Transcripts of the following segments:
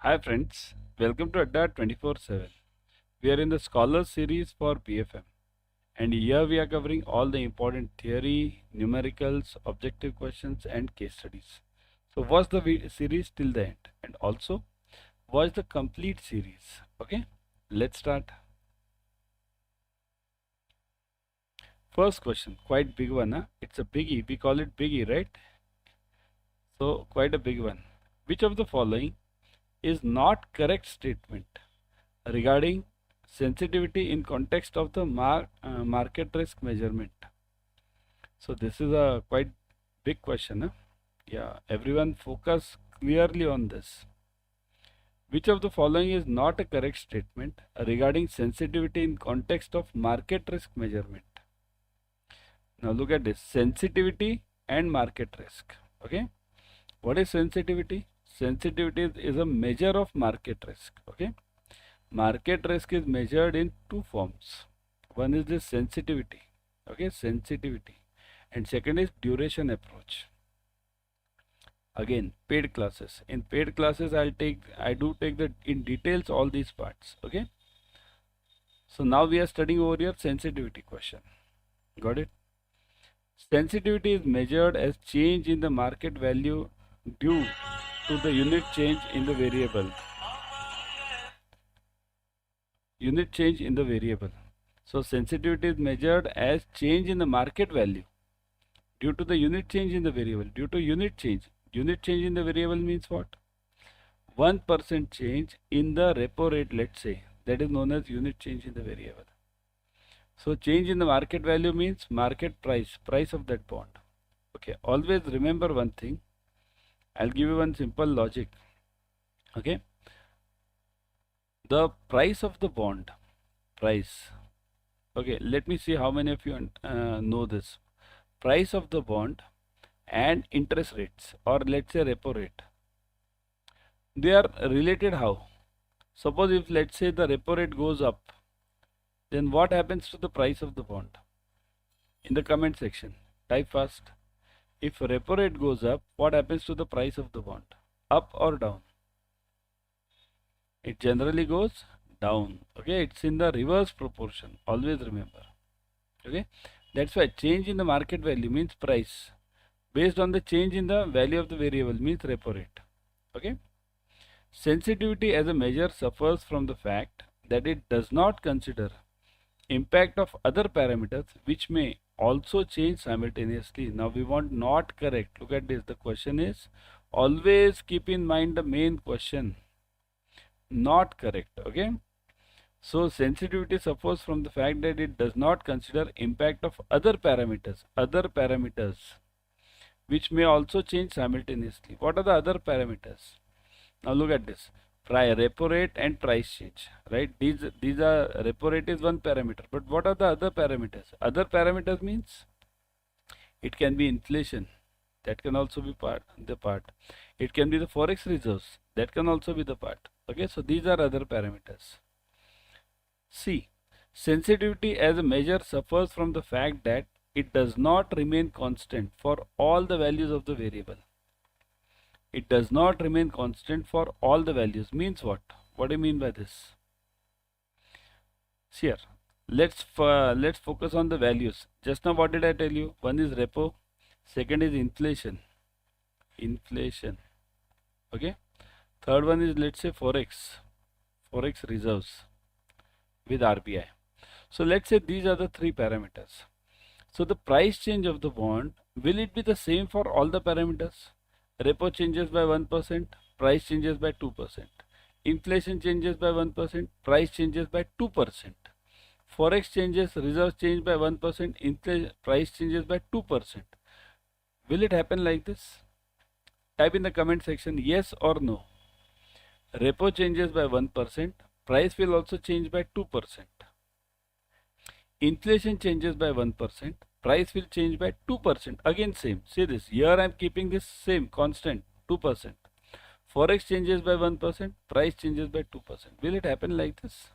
Hi friends, welcome to Adda 24/7. We are in the Scholars series for BFM, and here we are covering all the important theory, numericals, objective questions and case studies. So watch the series till the end and also watch the complete series. Okay, let's start. First question, quite big one. Huh? It's a biggie, we call it biggie, right? So quite a big one. Which of the following is not correct statement regarding sensitivity in context of the market risk measurement? So this is a quite big question. Huh? Yeah, everyone focus clearly on this. Which of the following is not a correct statement regarding sensitivity in context of market risk measurement? Now look at this, sensitivity and market risk. Okay, what is sensitivity? Sensitivity is a measure of market risk. Okay, market risk is measured in two forms. One is the sensitivity, okay, sensitivity, and second is duration approach. Again, paid classes. In paid classes, I do take the in details all these parts. Okay. So now we are studying over here sensitivity question. Got it? Sensitivity is measured as change in the market value due to the unit change in the variable. Unit change in the variable. So sensitivity is measured as change in the market value due to the unit change in the variable. Due to unit change. Unit change in the variable means what? 1% change in the repo rate, let's say, that is known as unit change in the variable. So change in the market value means market price of that bond. Okay, always remember one thing. I'll give you one simple logic. Okay, the price of the bond, price. Okay, let me see how many of you know this. Price of the bond and interest rates, or let's say repo rate, they are related how? Suppose if let's say the repo rate goes up, then what happens to the price of the bond? In the comment section, type fast. If repo rate goes up, what happens to the price of the bond? Up or down? It generally goes down. Okay, it's in the reverse proportion. Always remember. Okay, that's why change in the market value means price based on the change in the value of the variable means repo rate. Okay, sensitivity as a measure suffers from the fact that it does not consider impact of other parameters which may also change simultaneously. Now we want not correct. Look at this. The question is, always keep in mind the main question, not correct. Okay, so sensitivity suffers from the fact that it does not consider impact of other parameters which may also change simultaneously. What are the other parameters? Now look at this, repo rate and price change, right? These are, repo rate is one parameter, but what are the other parameters? Other parameters means it can be inflation, that can also be part. It can be the forex reserves, that can also be the part. Okay, so these are other parameters. C. Sensitivity as a measure suffers from the fact that it does not remain constant for all the values of the variable. It does not remain constant for all the values means what? What do you mean by this? Here, let's focus on the values. Just now what did I tell you? One is repo, second is inflation. Okay, third one is, let's say, forex reserves with RBI. So let's say these are the three parameters. So the price change of the bond, will it be the same for all the parameters? Repo changes by 1%, price changes by 2%. Inflation changes by 1%, price changes by 2%. Forex changes, reserves change by 1%, price changes by 2%. Will it happen like this? Type in the comment section yes or no. Repo changes by 1%, price will also change by 2%. Inflation changes by 1%, price will change by 2%. Again same, see this, here I am keeping this same constant 2%. Forex changes by 1%, price changes by 2%. Will it happen like this?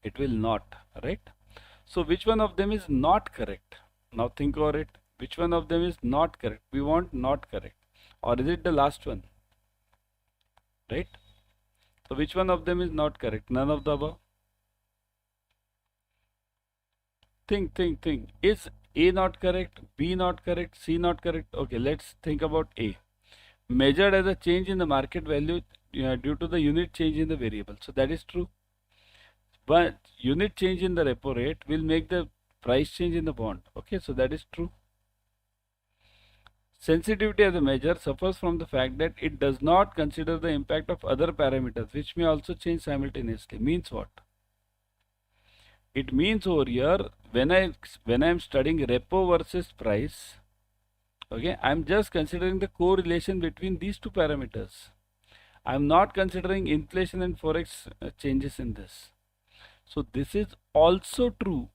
It will not, right? So which one of them is not correct? Now think over it. Which one of them is not correct? We want not correct. Or is it the last one? Right? So which one of them is not correct? None of the above. Think. Is A not correct? B not correct? C not correct? Okay, let's think about A. Measured as a change in the market value due to the unit change in the variable. So that is true. But unit change in the repo rate will make the price change in the bond. Okay, so that is true. Sensitivity as a measure suffers from the fact that it does not consider the impact of other parameters which may also change simultaneously. Means what? It means over here when I am studying repo versus price, okay, I am just considering the correlation between these two parameters. I am not considering inflation and forex changes in this. So this is also true.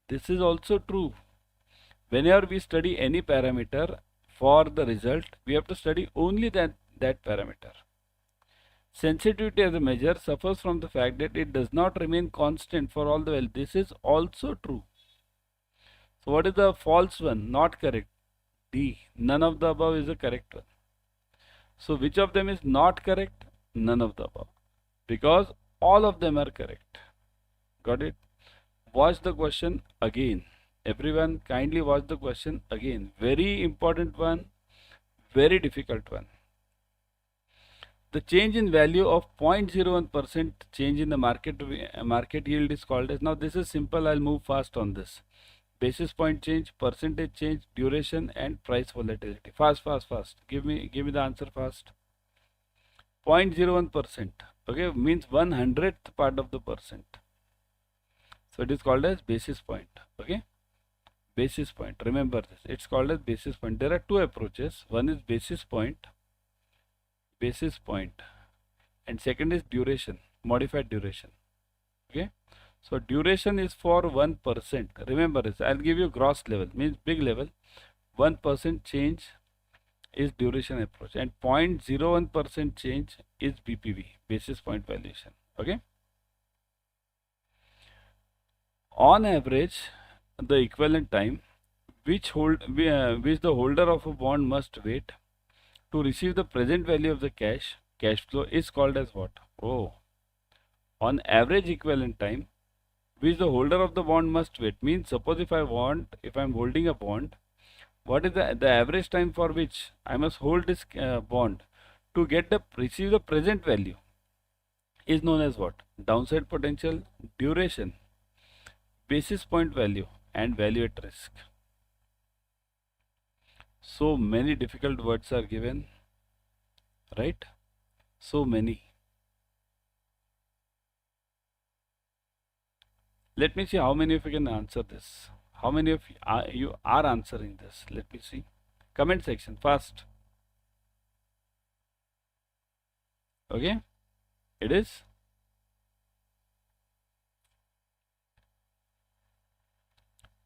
This is also true. Whenever we study any parameter for the result, we have to study only that parameter. Sensitivity as a measure suffers from the fact that it does not remain constant for all the values. This is also true. So what is the false one? Not correct. D. None of the above is the correct one. So which of them is not correct? None of the above. Because all of them are correct. Got it? Watch the question again. Everyone kindly watch the question again. Very important one. Very difficult one. The change in value of 0.01% change in the market yield is called as, now this is simple, I'll move fast on this. Basis point change, percentage change, duration and price volatility. Fast. Give me the answer fast. 0.01%, okay, means 1/100th part of the percent. So it is called as basis point, okay. Basis point, remember this, it's called as basis point. There are two approaches. One is basis point, and second is duration, modified duration, okay. So duration is for 1%. Remember this, I'll give you gross level, means big level. 1% change is duration approach and 0.01% change is BPV, basis point valuation, okay. On average, the equivalent time which the holder of a bond must wait to receive the present value of the cash flow is called as what? Oh, on average equivalent time which the holder of the bond must wait, means suppose if I'm holding a bond, what is the average time for which I must hold this bond to receive the present value is known as what? Downside potential, duration, basis point value and value at risk. So many difficult words are given, right? So many. Let me see how many of you can answer this. How many of you are answering this? Let me see. Comment section fast. Okay, it is.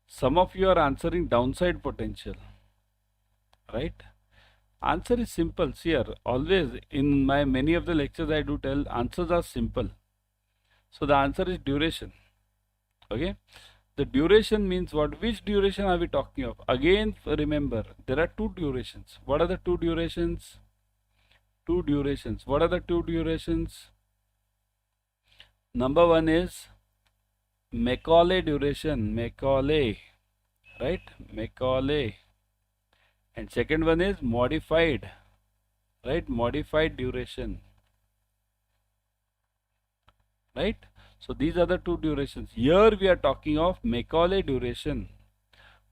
Some of you are answering downside potential, right? Answer is simple. See here, always in my many of the lectures I do tell answers are simple. So the answer is duration. Okay, the duration means what? Which duration are we talking of? Again, remember there are two durations. What are the two durations? What are the two durations? Number one is Macaulay duration, right? Macaulay. And second one is modified, right? Modified duration, right? So these are the two durations. Here we are talking of Macaulay duration.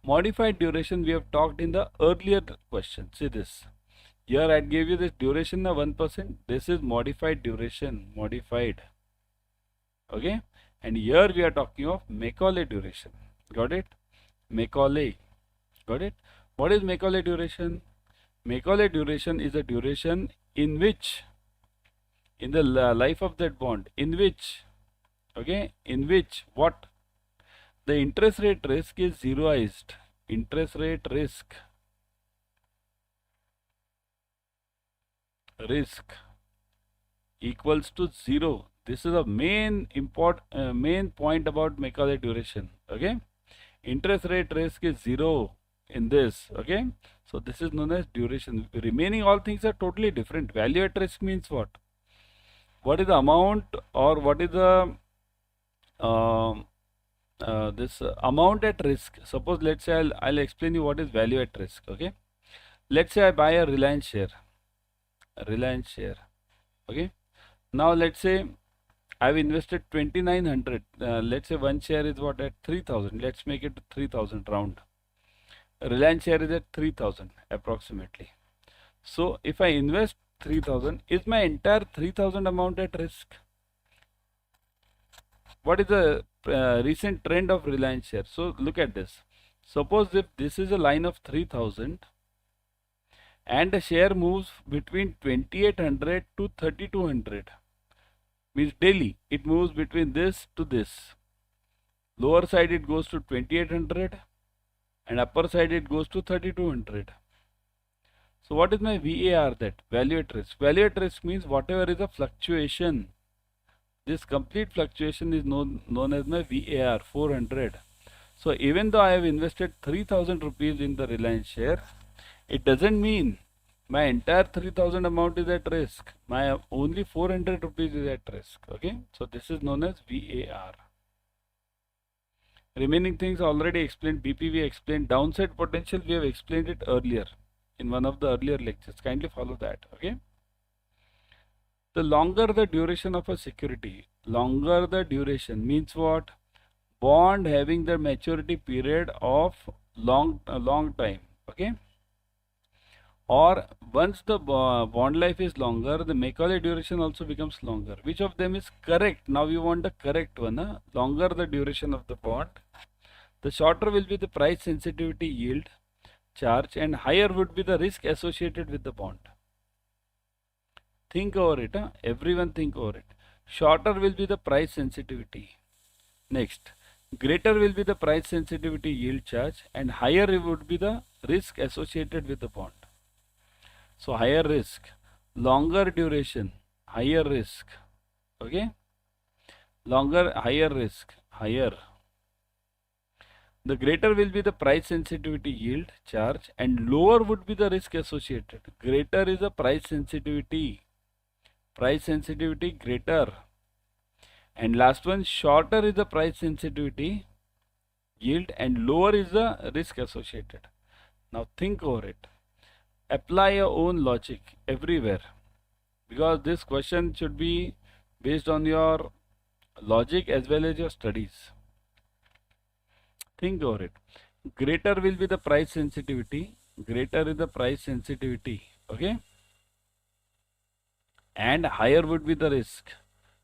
Modified duration we have talked in the earlier question. See this. Here I gave you this duration of 1%. This is modified duration, modified. Okay. And here we are talking of Macaulay duration. Got it? Macaulay. Got it? What is Macaulay duration? Macaulay duration is a duration in which, in the life of that bond, in which, okay, in which what? The interest rate risk is zeroized. Interest rate risk equals to 0. This is a main point about Macaulay duration. Okay, interest rate risk is 0 in this. Okay, so this is known as duration. Remaining all things are totally different. Value at risk means what? what is the amount, or what is the this amount at risk. Suppose, let's say, I'll explain you what is value at risk. Okay, let's say I buy a Reliance share. Okay, now let's say I've invested 2900. Let's say one share is what, at 3000. Let's make it 3000 round. Reliance share is at 3000 approximately. So if I invest 3000, is my entire 3000 amount at risk? What is the recent trend of Reliance share? So look at this. Suppose if this is a line of 3000 and the share moves between 2800 to 3200, means daily it moves between this to this. Lower side it goes to 2800 and upper side it goes to 3200. So what is my VAR, that value at risk? Value at risk means whatever is a fluctuation. This complete fluctuation is known as my VAR, 400. So even though I have invested 3000 rupees in the Reliance share, it doesn't mean my entire 3000 amount is at risk. My only 400 rupees is at risk. Okay, so this is known as VAR. Remaining things already explained. BP we explained. Downside potential we have explained it earlier in one of the earlier lectures. Kindly follow that. Okay. The longer the duration of a security, longer the duration means what? Bond having the maturity period of long time. Okay. Or once the bond life is longer, the Macaulay duration also becomes longer. Which of them is correct? Now we want the correct one. Longer the duration of the bond, the shorter will be the price sensitivity yield charge, and higher would be the risk associated with the bond. Think over it. Everyone think over it. Shorter will be the price sensitivity. Next, greater will be the price sensitivity yield charge, and higher would be the risk associated with the bond. So higher risk, longer duration, higher risk. Okay, longer, higher risk, higher. The greater will be the price sensitivity yield charge, and lower would be the risk associated. Greater is the price sensitivity greater, and last one, shorter is the price sensitivity yield and lower is the risk associated. Now think over it. Apply your own logic everywhere, because this question should be based on your logic as well as your studies. Think over it. Greater will be the price sensitivity, greater is the price sensitivity, okay, and higher would be the risk.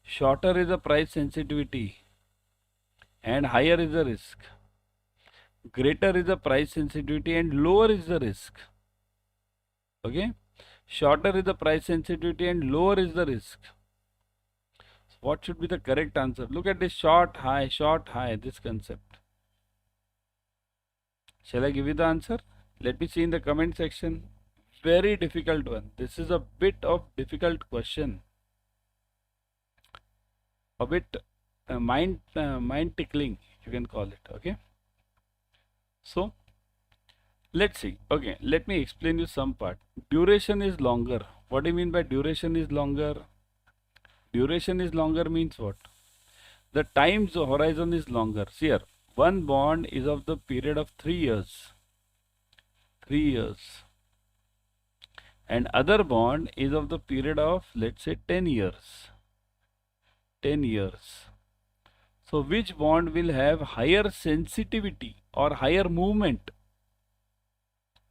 Shorter is the price sensitivity and higher is the risk. Greater is the price sensitivity and lower is the risk. Okay, shorter is the price sensitivity and lower is the risk. So what should be the correct answer? Look at this short high, this concept. Shall I give you the answer? Let me see in the comment section. Very difficult one. This is a bit of difficult question. A bit mind tickling, you can call it. Okay. So let's see. Okay, let me explain you some part. Duration is longer. What do you mean by duration is longer? Duration is longer means what? The time horizon is longer. See here, one bond is of the period of 3 years. 3 years. And other bond is of the period of, let's say, 10 years. 10 years. So which bond will have higher sensitivity or higher movement?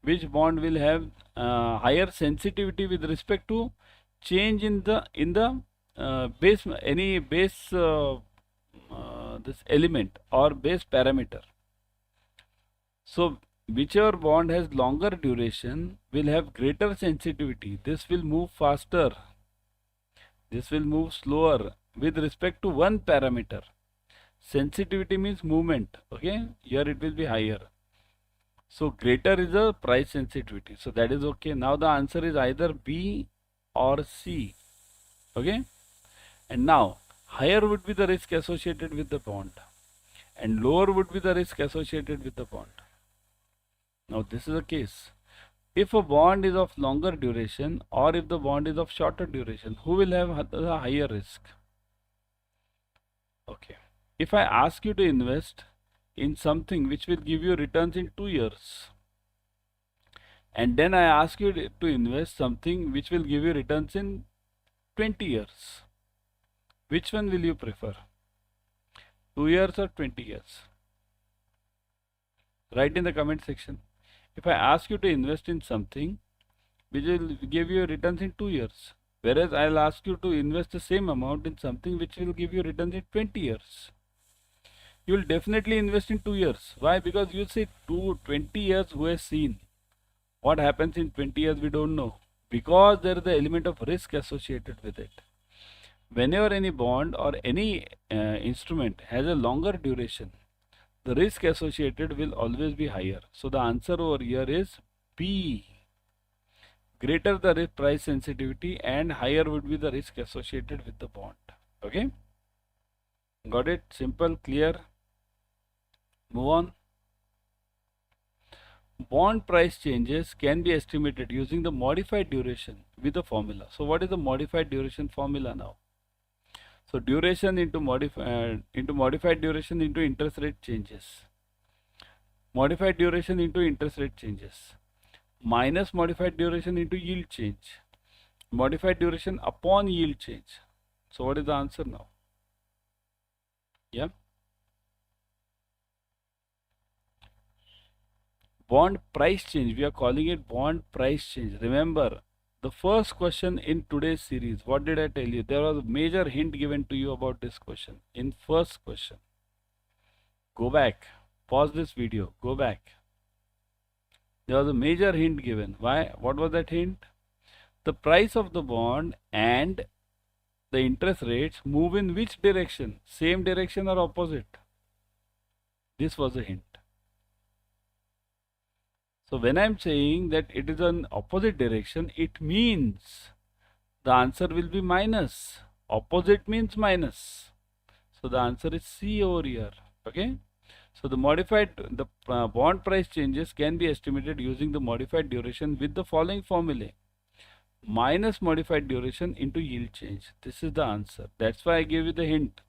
Which bond will have higher sensitivity with respect to change in the base, any base this element or base parameter? So whichever bond has longer duration will have greater sensitivity. This will move faster, this will move slower with respect to one parameter. Sensitivity means movement. Okay, here it will be higher. So greater is the price sensitivity. So that is okay. Now the answer is either B or C. Okay. And now higher would be the risk associated with the bond and lower would be the risk associated with the bond. Now this is the case. If a bond is of longer duration or if the bond is of shorter duration, who will have the higher risk? Okay. If I ask you to invest in something which will give you returns in 2 years, and then I ask you to invest something which will give you returns in 20 years, which one will you prefer? 2 years or 20 years? Write in the comment section. If I ask you to invest in something which will give you returns in 2 years, whereas I'll ask you to invest the same amount in something which will give you returns in 20 years, you will definitely invest in 2 years. Why? Because you say 20 years, who has seen? What happens in 20 years we don't know, because there is the element of risk associated with it. Whenever any bond or any instrument has a longer duration, the risk associated will always be higher. So the answer over here is B. Greater the risk price sensitivity and higher would be the risk associated with the bond. Okay? Got it? Simple, clear. Move on. Bond price changes can be estimated using the modified duration with a formula. So what is the modified duration formula now? So duration into modified duration into interest rate changes. Modified duration into interest rate changes. Minus modified duration into yield change. Modified duration upon yield change. So what is the answer now? Yeah. Bond price change. We are calling it bond price change. Remember, the first question in today's series, what did I tell you? There was a major hint given to you about this question. In first question, go back, pause this video, go back. There was a major hint given. Why? What was that hint? The price of the bond and the interest rates move in which direction? Same direction or opposite? This was a hint. So when I am saying that it is an opposite direction, it means the answer will be minus. Opposite means minus. So the answer is C over here. Okay. So the bond price changes can be estimated using the modified duration with the following formulae. Minus modified duration into yield change. This is the answer. That's why I gave you the hint.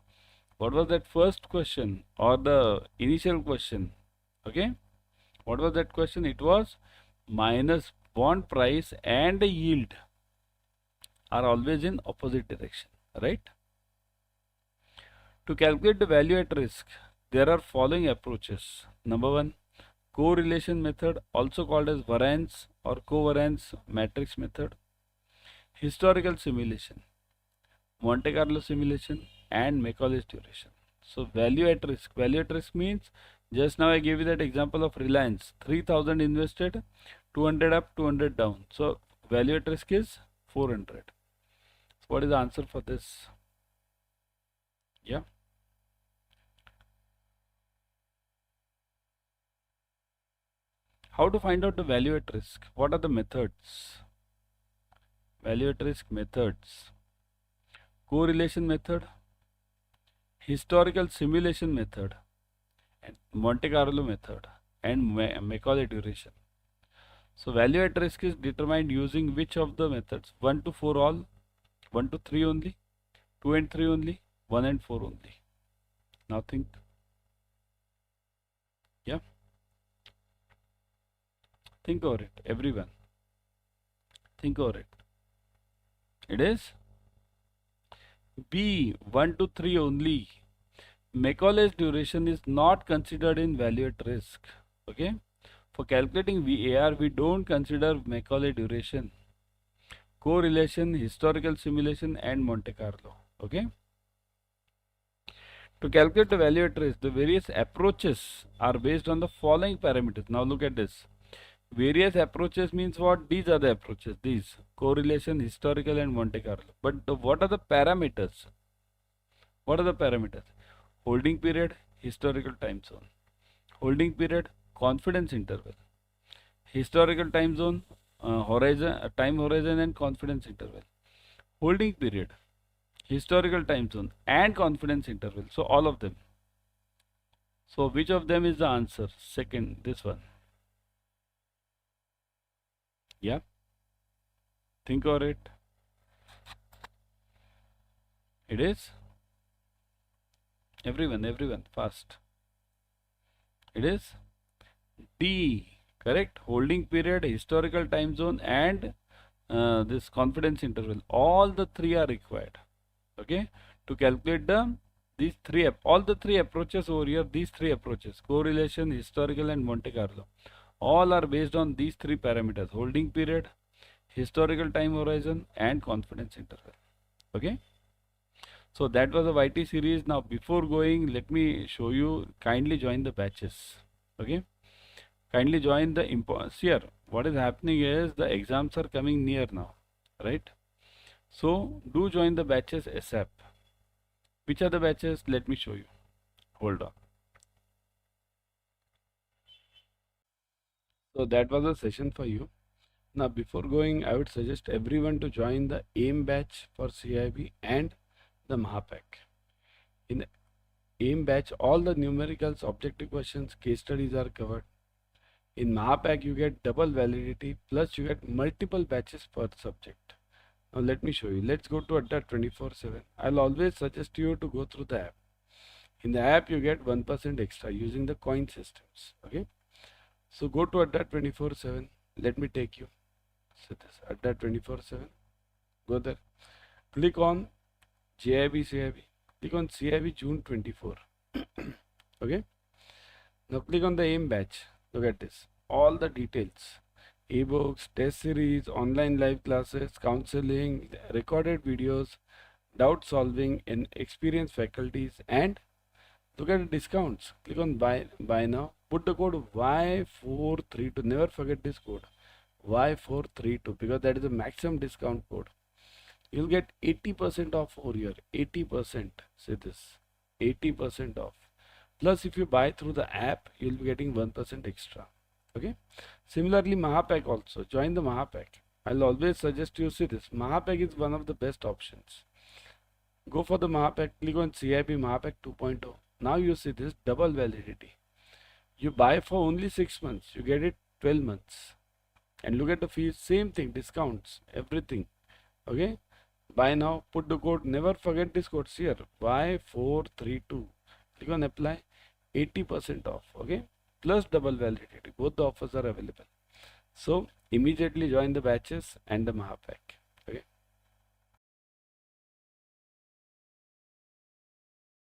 What was that first question or the initial question? Okay. What was that question? It was minus bond price and the yield are always in opposite direction, right? To calculate the value at risk, there are following approaches. Number one, correlation method, also called as variance or covariance matrix method. Historical simulation, Monte Carlo simulation, and Macaulay's duration. So value at risk. Value at risk means, just now I gave you that example of Reliance. 3000 invested, 200 up, 200 down. So value at risk is 400. So what is the answer for this? Yeah. How to find out the value at risk? What are the methods? Value at risk methods. Correlation method, historical simulation method, and Monte Carlo method, and Macaulay duration. So value at risk is determined using which of the methods? 1 to 4 all, 1 to 3 only, 2 and 3 only, 1 and 4 only. Now think. Yeah. Think over it, everyone. Think over it. It is B, 1 to 3 only. Macaulay's duration is not considered in value at risk. Okay. For calculating VAR, we don't consider Macaulay duration, correlation, historical simulation, and Monte Carlo. Okay. To calculate the value at risk, the various approaches are based on the following parameters. Now look at this. Various approaches means what? These are the approaches. These: correlation, historical, and Monte Carlo. But what are the parameters? What are the parameters? Holding period, historical time zone. Holding period, confidence interval. Historical time zone, time horizon, and confidence interval. Holding period, historical time zone, and confidence interval. So all of them. So which of them is the answer? Second, this one. Yeah, think over it. It is everyone fast. It is D, correct. Holding period, historical time zone, and this confidence interval. All the three are required. Okay, to calculate these three all the three approaches over here. These three approaches: correlation, historical, and Monte Carlo. All are based on these three parameters: holding period, historical time horizon, and confidence interval. Okay. So that was a YT series. Now before going, let me show you. Kindly join the batches. Okay. Kindly join the here. What is happening is the exams are coming near now, right? So do join the batches ASAP. Which are the batches? Let me show you. Hold on. So that was a session for you. Now before going, I would suggest everyone to join the AIM batch for CAIIB and the Mahapack. In the AIM batch, all the numericals, objective questions, case studies are covered. In Mahapack, you get double validity plus you get multiple batches per subject. Now let me show you. Let's go to Adda 24/7. I'll always suggest you to go through the app. In the app, you get 1% extra using the coin systems. Okay. So go to Adda 24/7. Let me take you. So this Adda 24/7. Go there. Click on JIB CIB. Click on CIB June 24. Okay. Now click on the AIM batch. Look at this. All the details. Ebooks, test series, online live classes, counseling, recorded videos, doubt solving, and experienced faculties. And look at the discounts. Click on buy now. Put the code Y432. Never forget this code. Y432 because that is the maximum discount code. You'll get 80% off over here. 80%. Say this. 80% off. Plus if you buy through the app, you'll be getting 1% extra. Okay. Similarly, Mahapack also. Join the Mahapack. I'll always suggest you see this. Mahapack is one of the best options. Go for the Mahapack. Click on CIP Mahapack 2.0. Now you see this double validity. You buy for only 6 months. You get it 12 months. And look at the fees. Same thing. Discounts. Everything. Okay. Buy now. Put the code. Never forget this code here. Y432. Click on apply. 80% off. Okay. Plus double validity. Both the offers are available. So immediately join the batches and the Mahapack.